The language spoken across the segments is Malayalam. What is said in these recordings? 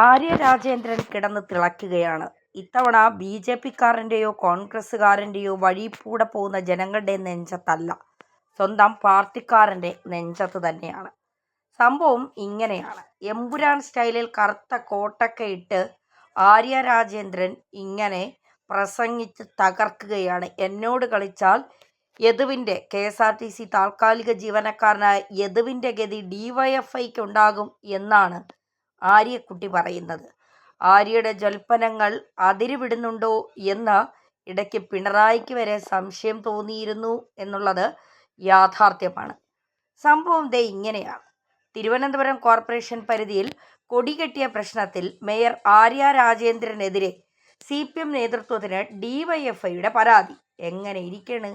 ആര്യ രാജേന്ദ്രൻ കിടന്ന് തിളയ്ക്കുകയാണ്. ഇത്തവണ ബി.ജെ.പിക്കാരൻ്റെയോ കോൺഗ്രസ്സുകാരൻ്റെയോ വഴിയിൽക്കൂടെ പോകുന്ന ജനങ്ങളുടെ നെഞ്ചത്തല്ല, സ്വന്തം പാർട്ടിക്കാരൻ്റെ നെഞ്ചത്ത് തന്നെയാണ്. സംഭവം ഇങ്ങനെയാണ്. എമ്പുരാൻ സ്റ്റൈലിൽ കറുത്ത കോട്ടൊക്കെ ഇട്ട് ആര്യ രാജേന്ദ്രൻ ഇങ്ങനെ പ്രസംഗിച്ച് തകർക്കുകയാണ്. എന്നോട് കളിച്ചാൽ യദുവിൻ്റെ കെ.എസ്.ആർ.ടി.സി താൽക്കാലിക ജീവനക്കാരനായ യദുവിൻ്റെ ഗതി ഡിവൈഎഫ്ഐക്കുണ്ടാകും എന്നാണ് ആര്യക്കുട്ടി പറയുന്നത്. ആര്യയുടെ ജൽപ്പനങ്ങൾ അതിരുവിടുന്നുണ്ടോ എന്ന് ഇടയ്ക്ക് പിണറായിക്ക് വരെ സംശയം തോന്നിയിരുന്നു എന്നുള്ളത് യാഥാർത്ഥ്യമാണ്. സംഭവം ദേ ഇങ്ങനെയാണ്. തിരുവനന്തപുരം കോർപ്പറേഷൻ പരിധിയിൽ കൊടികെട്ടിയ പ്രശ്നത്തിൽ മേയർ ആര്യ രാജേന്ദ്രനെതിരെ CPM നേതൃത്വത്തിന് ഡിവൈഎഫ്ഐയുടെ പരാതി. എങ്ങനെ ഇരിക്കണ്?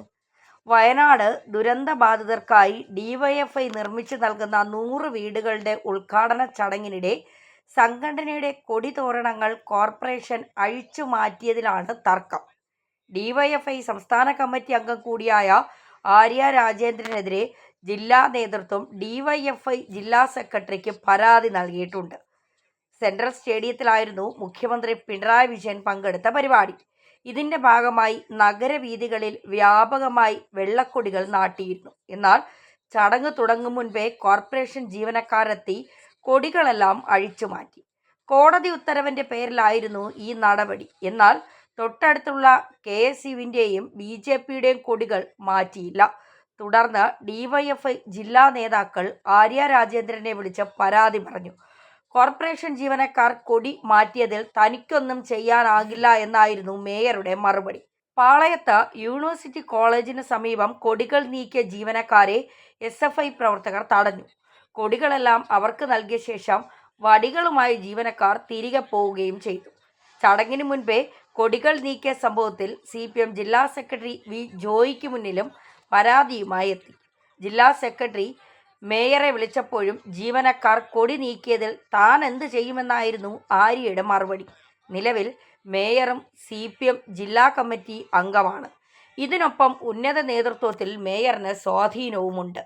വയനാട് ദുരന്തബാധിതർക്കായി ഡിവൈഎഫ്ഐ നിർമ്മിച്ചു നൽകുന്ന 100 വീടുകളുടെ ഉദ്ഘാടന ചടങ്ങിനിടെ സംഘടനയുടെ കൊടിതോരണങ്ങൾ കോർപ്പറേഷൻ അഴിച്ചു മാറ്റിയതിലാണ് തർക്കം. ഡിവൈഎഫ്ഐ സംസ്ഥാന കമ്മിറ്റി അംഗം കൂടിയായ ആര്യ രാജേന്ദ്രനെതിരെ ജില്ലാ നേതൃത്വം ഡിവൈഎഫ്ഐ ജില്ലാ സെക്രട്ടറിക്ക് പരാതി നൽകിയിട്ടുണ്ട്. സെൻട്രൽ സ്റ്റേഡിയത്തിലായിരുന്നു മുഖ്യമന്ത്രി പിണറായി വിജയൻ പങ്കെടുത്ത പരിപാടി. ഇതിന്റെ ഭാഗമായി നഗരവീഥികളിൽ വ്യാപകമായി വെള്ളക്കൊടികൾ നാട്ടിയിരുന്നു. എന്നാൽ ചടങ്ങ് തുടങ്ങും മുൻപേ കോർപ്പറേഷൻ ജീവനക്കാരെത്തി കൊടികളെല്ലാം അഴിച്ചുമാറ്റി. കോടതി ഉത്തരവിന്റെ പേരിലായിരുന്നു ഈ നടപടി. എന്നാൽ തൊട്ടടുത്തുള്ള KSUവിൻ്റെയും BJPയുടെയും കൊടികൾ മാറ്റിയില്ല. തുടർന്ന് ഡിവൈഎഫ്ഐ ജില്ലാ നേതാക്കൾ ആര്യ രാജേന്ദ്രനെ വിളിച്ച് പരാതി പറഞ്ഞു. കോർപ്പറേഷൻ ജീവനക്കാർ കൊടി മാറ്റിയതിൽ തനിക്കൊന്നും ചെയ്യാനാകില്ല എന്നായിരുന്നു മേയറുടെ മറുപടി. പാളയത്ത് യൂണിവേഴ്സിറ്റി കോളേജിന് സമീപം കൊടികൾ നീക്കിയ ജീവനക്കാരെ SFI പ്രവർത്തകർ തടഞ്ഞു. കൊടികളെല്ലാം അവർക്ക് നൽകിയ ശേഷം വടികളുമായി ജീവനക്കാർ തിരികെ പോവുകയും ചെയ്തു. ചടങ്ങിന് മുൻപേ കൊടികൾ നീക്കിയ സംഭവത്തിൽ CPM ജില്ലാ സെക്രട്ടറി വി ജോയിക്ക് മുന്നിലും പരാതിയുമായി എത്തി. ജില്ലാ സെക്രട്ടറി മേയറെ വിളിച്ചപ്പോഴും ജീവനക്കാർ കൊടി നീക്കിയതിൽ താൻ എന്ത് ചെയ്യുമെന്നായിരുന്നു ആര്യയുടെ മറുപടി. നിലവിൽ മേയറും CPM ജില്ലാ കമ്മിറ്റി അംഗമാണ്. ഇതിനൊപ്പം ഉന്നത നേതൃത്വത്തിൽ മേയറിന് സ്വാധീനവുമുണ്ട്.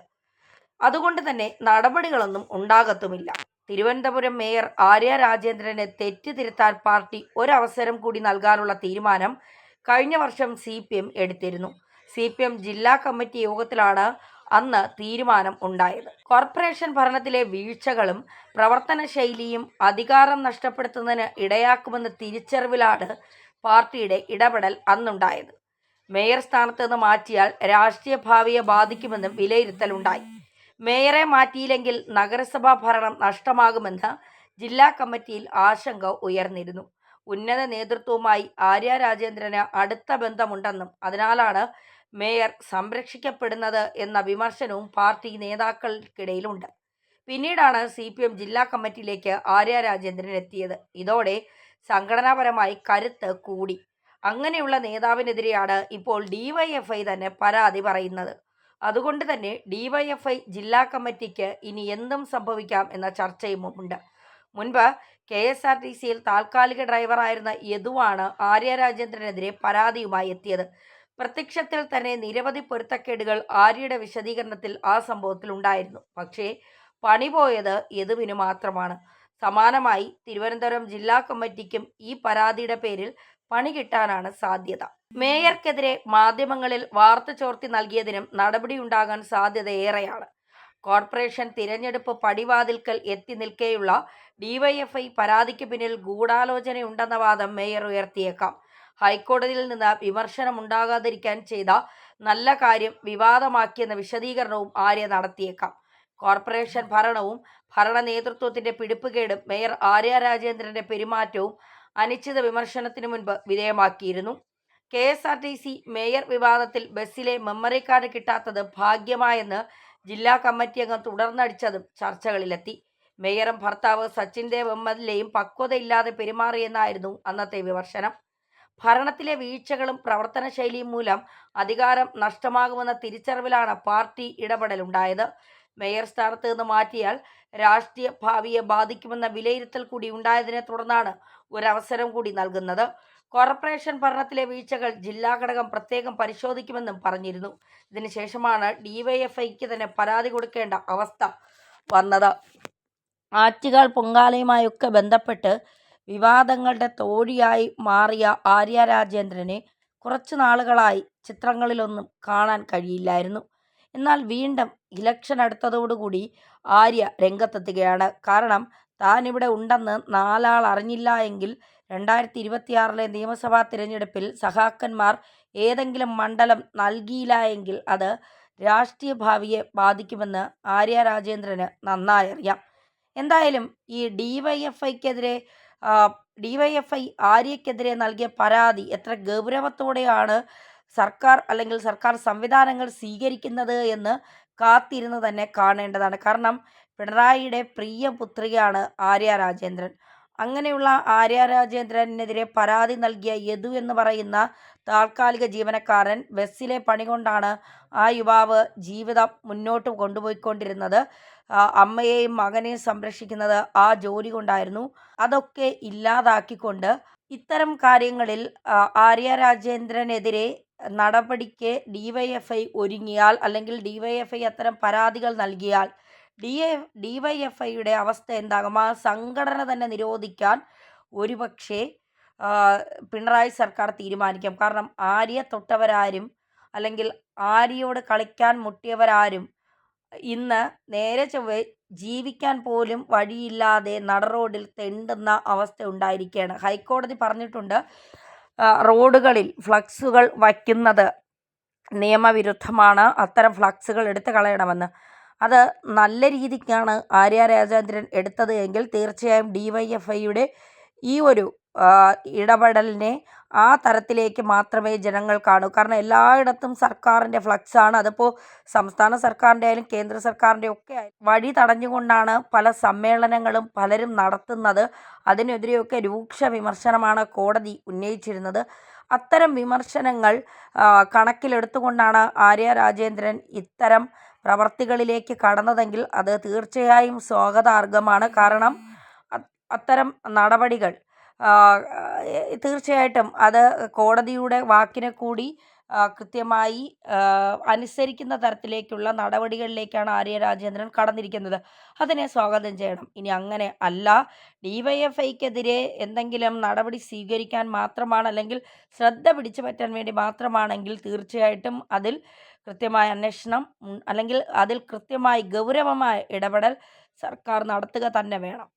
അതുകൊണ്ട് തന്നെ നടപടികളൊന്നും ഉണ്ടാകത്തുമില്ല. തിരുവനന്തപുരം മേയർ ആര്യ രാജേന്ദ്രനെ തെറ്റ് തിരുത്താൻ പാർട്ടി ഒരവസരം കൂടി നൽകാനുള്ള തീരുമാനം കഴിഞ്ഞ വർഷം CPM എടുത്തിരുന്നു. CPM ജില്ലാ കമ്മിറ്റി യോഗത്തിലാണ് അന്ന് തീരുമാനം ഉണ്ടായത്. കോർപ്പറേഷൻ ഭരണത്തിലെ വീഴ്ചകളും പ്രവർത്തന ശൈലിയും അധികാരം നഷ്ടപ്പെടുത്തുന്നതിന് ഇടയാക്കുമെന്ന തിരിച്ചറിവിലാണ് പാർട്ടിയുടെ ഇടപെടൽ അന്നുണ്ടായത്. മേയർ സ്ഥാനത്ത് നിന്ന് മാറ്റിയാൽ രാഷ്ട്രീയ ഭാവിയെ ബാധിക്കുമെന്നും വിലയിരുത്തലുണ്ടായി. മേയറെ മാറ്റിയില്ലെങ്കിൽ നഗരസഭാ ഭരണം നഷ്ടമാകുമെന്ന് ജില്ലാ കമ്മിറ്റിയിൽ ആശങ്ക ഉയർന്നിരുന്നു. ഉന്നത നേതൃത്വവുമായി ആര്യ രാജേന്ദ്രന് അടുത്ത ബന്ധമുണ്ടെന്നും അതിനാലാണ് മേയർ സംരക്ഷിക്കപ്പെടുന്നത് എന്ന വിമർശനവും പാർട്ടി നേതാക്കൾക്കിടയിലുണ്ട്. പിന്നീടാണ് CPM ജില്ലാ കമ്മിറ്റിയിലേക്ക് ആര്യ രാജേന്ദ്രൻ എത്തിയത്. ഇതോടെ സംഘടനാപരമായി കരുത്ത് കൂടി. അങ്ങനെയുള്ള നേതാവിനെതിരെയാണ് ഇപ്പോൾ ഡിവൈഎഫ്ഐ തന്നെ പരാതി പറയുന്നത്. അതുകൊണ്ട് തന്നെ ഡിവൈഎഫ്ഐ ജില്ലാ കമ്മിറ്റിക്ക് ഇനി എന്തും സംഭവിക്കാം എന്ന ചർച്ചയുമുണ്ട്. മുൻപ് KSRTCയിൽ താൽക്കാലിക ഡ്രൈവറായിരുന്ന യദുവാണ് ആര്യ രാജേന്ദ്രനെതിരെ പരാതിയുമായി എത്തിയത്. പ്രത്യക്ഷത്തിൽ തന്നെ നിരവധി പൊരുത്തക്കേടുകൾ ആര്യയുടെ വിശദീകരണത്തിൽ ആ സംഭവത്തിൽ ഉണ്ടായിരുന്നു. പക്ഷേ പണി പോയത് യദുവിന് മാത്രമാണ്. സമാനമായി തിരുവനന്തപുരം ജില്ലാ കമ്മിറ്റിക്കും ഈ പരാതിയുടെ പേരിൽ പണി കിട്ടാനാണ് സാധ്യത. മേയർക്കെതിരെ മാധ്യമങ്ങളിൽ വാർത്ത ചോർത്തി നൽകിയതിനും നടപടിയുണ്ടാകാൻ സാധ്യത ഏറെയാണ്. കോർപ്പറേഷൻ തിരഞ്ഞെടുപ്പ് പടിവാതിൽക്കൽ എത്തി നിൽക്കെയുള്ള ഡിവൈഎഫ്ഐ പരാതിക്ക് പിന്നിൽ ഗൂഢാലോചനയുണ്ടെന്ന വാദം മേയർ ഉയർത്തിയേക്കാം. ഹൈക്കോടതിയിൽ നിന്ന് വിമർശനമുണ്ടാകാതിരിക്കാൻ ചെയ്ത നല്ല കാര്യം വിവാദമാക്കിയെന്ന വിശദീകരണവും ആര്യ നടത്തിയേക്കാം. കോർപ്പറേഷൻ ഭരണവും ഭരണ നേതൃത്വത്തിന്റെ പിടിപ്പുകേടും മേയർ ആര്യ രാജേന്ദ്രന്റെ പെരുമാറ്റവും അനിശ്ചിത വിമർശനത്തിന് മുൻപ് വിധേയമാക്കിയിരുന്നു. KSRTC മേയർ വിവാദത്തിൽ ബസ്സിലെ മെമ്മറി കാർഡ് കിട്ടാത്തത് ഭാഗ്യമായെന്ന് ജില്ലാ കമ്മിറ്റി അംഗം തുടർന്നടിച്ചതും ചർച്ചകളിലെത്തി. മേയറും ഭർത്താവ് സച്ചിൻ ദേവ് MLAയും പക്വതയില്ലാതെ പെരുമാറിയെന്നായിരുന്നു അന്നത്തെ വിമർശനം. ഭരണത്തിലെ വീഴ്ചകളും പ്രവർത്തന ശൈലിയും മൂലം അധികാരം നഷ്ടമാകുമെന്ന തിരിച്ചറിവിലാണ് പാർട്ടി ഇടപെടലുണ്ടായത്. മേയർ സ്ഥാനത്ത് നിന്ന് മാറ്റിയാൽ രാഷ്ട്രീയ ഭാവിയെ ബാധിക്കുമെന്ന വിലയിരുത്തൽ കൂടി ഉണ്ടായതിനെ തുടർന്നാണ് ഒരവസരം കൂടി നൽകുന്നത്. കോർപ്പറേഷൻ ഭരണത്തിലെ വീഴ്ചകൾ ജില്ലാ ഘടകം പ്രത്യേകം പരിശോധിക്കുമെന്നും പറഞ്ഞിരുന്നു. ഇതിനുശേഷമാണ് ഡിവൈഎഫ്ഐക്ക് തന്നെ പരാതി കൊടുക്കേണ്ട അവസ്ഥ വന്നത്. ആറ്റുകാൽ പൊങ്കാലയുമായൊക്കെ ബന്ധപ്പെട്ട് വിവാദങ്ങളുടെ തോഴിയായി മാറിയ ആര്യ രാജേന്ദ്രനെ കുറച്ചു നാളുകളായി ചിത്രങ്ങളിലൊന്നും കാണാൻ കഴിയില്ലായിരുന്നു. എന്നാൽ വീണ്ടും ഇലക്ഷൻ അടുത്തതോടുകൂടി ആര്യ രംഗത്തെത്തുകയാണ്. കാരണം താനിവിടെ ഉണ്ടെന്ന് നാലാൾ അറിഞ്ഞില്ല എങ്കിൽ 2026 നിയമസഭാ തിരഞ്ഞെടുപ്പിൽ സഖാക്കന്മാർ ഏതെങ്കിലും മണ്ഡലം നൽകിയില്ല എങ്കിൽ അത് രാഷ്ട്രീയ ഭാവിയെ ബാധിക്കുമെന്ന് ആര്യ രാജേന്ദ്രന് നന്നായി അറിയാം. എന്തായാലും ഈ ഡിവൈഎഫ്ഐ ആര്യയ്ക്കെതിരെ നൽകിയ പരാതി എത്ര ഗൗരവത്തോടെയാണ് സർക്കാർ അല്ലെങ്കിൽ സർക്കാർ സംവിധാനങ്ങൾ സ്വീകരിക്കുന്നത് എന്ന് കാത്തിരുന്ന് തന്നെ കാണേണ്ടതാണ്. കാരണം പിണറായിയുടെ പ്രിയ പുത്രികയാണ് ആര്യ രാജേന്ദ്രൻ. അങ്ങനെയുള്ള ആര്യ രാജേന്ദ്രനെതിരെ പരാതി നൽകിയ യദു എന്ന് പറയുന്ന താൽക്കാലിക ജീവനക്കാരൻ ബസ്സിലെ പണി കൊണ്ടാണ് ആ യുവാവ് ജീവിതം മുന്നോട്ട് കൊണ്ടുപോയിക്കൊണ്ടിരുന്നത്. അമ്മയെയും മകനെയും സംരക്ഷിക്കുന്നത് ആ ജോലി കൊണ്ടായിരുന്നു. അതൊക്കെ ഇല്ലാതാക്കിക്കൊണ്ട് ഇത്തരം കാര്യങ്ങളിൽ ആര്യ രാജേന്ദ്രനെതിരെ നടപടിക്ക് ഡിവൈഎഫ്ഐ ഒരുങ്ങിയാൽ അല്ലെങ്കിൽ ഡിവൈഎഫ്ഐ അത്തരം പരാതികൾ നൽകിയാൽ ഡിവൈഎഫ്ഐയുടെ അവസ്ഥ എന്താകും? ആ സംഘടന തന്നെ നിരോധിക്കാൻ ഒരുപക്ഷേ പിണറായി സർക്കാർ തീരുമാനിക്കും. കാരണം ആര്യയെ തൊട്ടവരാരും അല്ലെങ്കിൽ ആര്യയോട് കളിക്കാൻ മുട്ടിയവരാരും ഇന്ന് നേരെ ചൊവ്വേ ജീവിക്കാൻ പോലും വഴിയില്ലാതെ നടറോഡിൽ തെണ്ടുന്ന അവസ്ഥ ഉണ്ടായിരിക്കുകയാണ്. ഹൈക്കോടതി പറഞ്ഞിട്ടുണ്ട്, റോഡുകളിൽ ഫ്ലക്സുകൾ വയ്ക്കുന്നത് നിയമവിരുദ്ധമാണ്, അത്തരം ഫ്ലക്സുകൾ എടുത്തു കളയണമെന്ന്. അത് നല്ല രീതിക്കാണ് ആര്യ രാജേന്ദ്രൻ എടുത്തത് എങ്കിൽ തീർച്ചയായും ഡിവൈഎഫ്ഐയുടെ ഈ ഒരു ഇടപെടലിനെ ആ തരത്തിലേക്ക് മാത്രമേ ജനങ്ങൾ കാണൂ. കാരണം എല്ലായിടത്തും സർക്കാരിൻ്റെ ഫ്ലക്സാണ്. അതിപ്പോൾ സംസ്ഥാന സർക്കാരിൻ്റെ ആയാലും കേന്ദ്ര സർക്കാരിൻ്റെ ഒക്കെ വഴി തടഞ്ഞുകൊണ്ടാണ് പല സമ്മേളനങ്ങളും പലരും നടത്തുന്നത്. അതിനെതിരെയൊക്കെ രൂക്ഷ വിമർശനമാണ് കോടതി ഉന്നയിച്ചിരുന്നത്. അത്തരം വിമർശനങ്ങൾ കണക്കിലെടുത്തുകൊണ്ടാണ് ആര്യ രാജേന്ദ്രൻ ഇത്തരം പ്രവർത്തികളിലേക്ക് കടന്നതെങ്കിൽ അത് തീർച്ചയായും സ്വാഗതാർഹമാണ്. കാരണം അത്തരം നടപടികൾ തീർച്ചയായിട്ടും അത് കോടതിയുടെ വാക്കിനെ കൂടി കൃത്യമായി അനുസരിക്കുന്ന തരത്തിലേക്കുള്ള നടപടികളിലേക്കാണ് ആര്യ രാജേന്ദ്രൻ കടന്നിരിക്കുന്നത്. അതിനെ സ്വാഗതം ചെയ്യണം. ഇനി അങ്ങനെ അല്ല, ഡിവൈഎഫ്ഐക്കെതിരെ എന്തെങ്കിലും നടപടി സ്വീകരിക്കാൻ മാത്രമാണ് അല്ലെങ്കിൽ ശ്രദ്ധ പിടിച്ചു പറ്റാൻ വേണ്ടി മാത്രമാണെങ്കിൽ തീർച്ചയായിട്ടും അതിൽ കൃത്യമായ അന്വേഷണം അല്ലെങ്കിൽ അതിൽ കൃത്യമായി ഗൗരവമായ ഇടപെടൽ സർക്കാർ നടത്തുക തന്നെ വേണം.